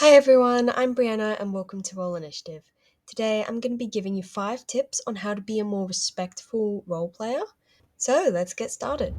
Hi everyone, I'm Brianna and welcome to Roll Initiative. Today I'm going to be giving you 5 tips on how to be a more respectful role player. So let's get started.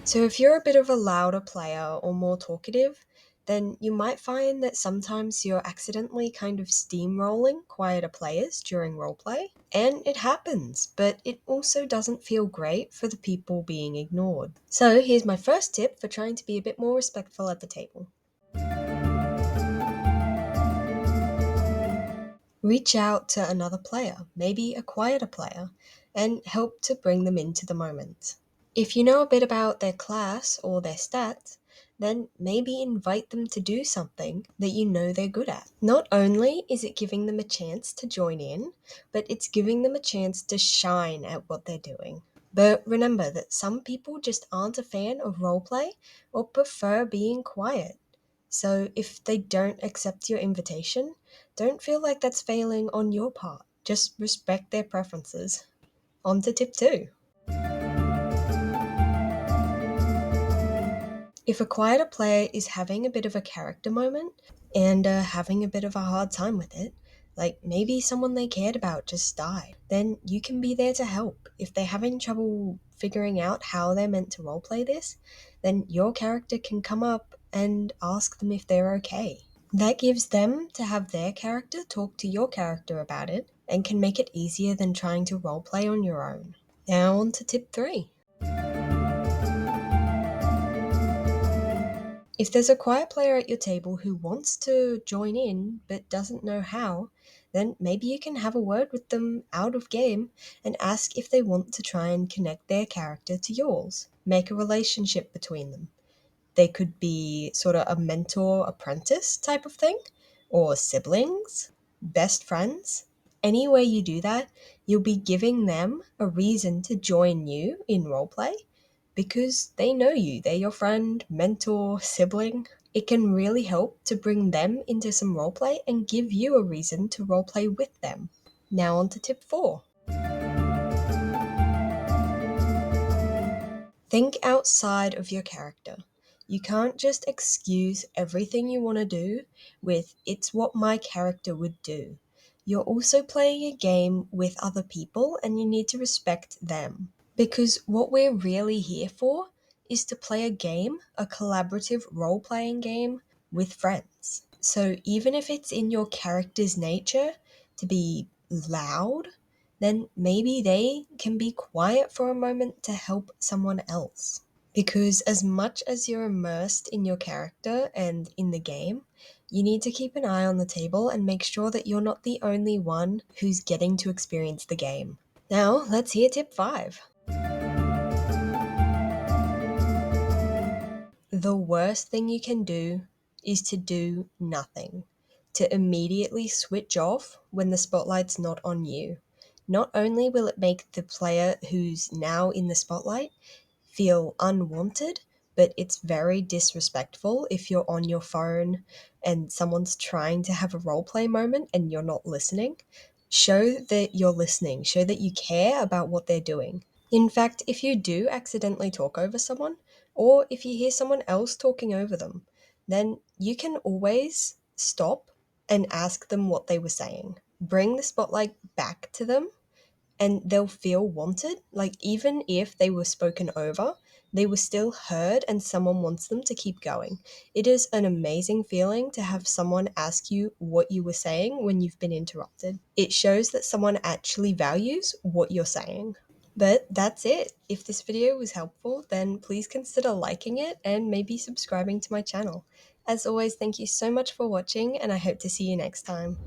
So if you're a bit of a louder player or more talkative, then you might find that sometimes you're accidentally kind of steamrolling quieter players during roleplay. And it happens, but it also doesn't feel great for the people being ignored. So here's my first tip for trying to be a bit more respectful at the table. Reach out to another player, maybe a quieter player, and help to bring them into the moment. If you know a bit about their class or their stats, then maybe invite them to do something that you know they're good at. Not only is it giving them a chance to join in, but it's giving them a chance to shine at what they're doing. But remember that some people just aren't a fan of roleplay or prefer being quiet. So if they don't accept your invitation, don't feel like that's failing on your part. Just respect their preferences. On to tip 2. If a quieter player is having a bit of a character moment and having a bit of a hard time with it, like maybe someone they cared about just died, then you can be there to help. If they're having trouble figuring out how they're meant to roleplay this, then your character can come up and ask them if they're okay. That gives them to have their character talk to your character about it and can make it easier than trying to roleplay on your own. Now on to tip 3. If there's a quiet player at your table who wants to join in but doesn't know how, then maybe you can have a word with them out of game and ask if they want to try and connect their character to yours. Make a relationship between them. They could be sort of a mentor apprentice type of thing, or siblings, best friends. Any way you do that, you'll be giving them a reason to join you in roleplay because they know you. They're your friend, mentor, sibling. It can really help to bring them into some roleplay and give you a reason to roleplay with them. Now on to tip 4. Think outside of your character. You can't just excuse everything you want to do with "it's what my character would do." You're also playing a game with other people and you need to respect them. Because what we're really here for is to play a game, a collaborative role playing game with friends. So even if it's in your character's nature to be loud, then maybe they can be quiet for a moment to help someone else. Because as much as you're immersed in your character and in the game, you need to keep an eye on the table and make sure that you're not the only one who's getting to experience the game. Now, let's hear tip 5. The worst thing you can do is to do nothing, to immediately switch off when the spotlight's not on you. Not only will it make the player who's now in the spotlight feel unwanted, but it's very disrespectful if you're on your phone and someone's trying to have a roleplay moment and you're not listening. Show that you're listening, show that you care about what they're doing. In fact, if you do accidentally talk over someone, or if you hear someone else talking over them, then you can always stop and ask them what they were saying. Bring the spotlight back to them and they'll feel wanted. Like, even if they were spoken over, they were still heard and someone wants them to keep going. It is an amazing feeling to have someone ask you what you were saying when you've been interrupted. It shows that someone actually values what you're saying. But that's it. If this video was helpful, then please consider liking it and maybe subscribing to my channel. As always, thank you so much for watching and I hope to see you next time.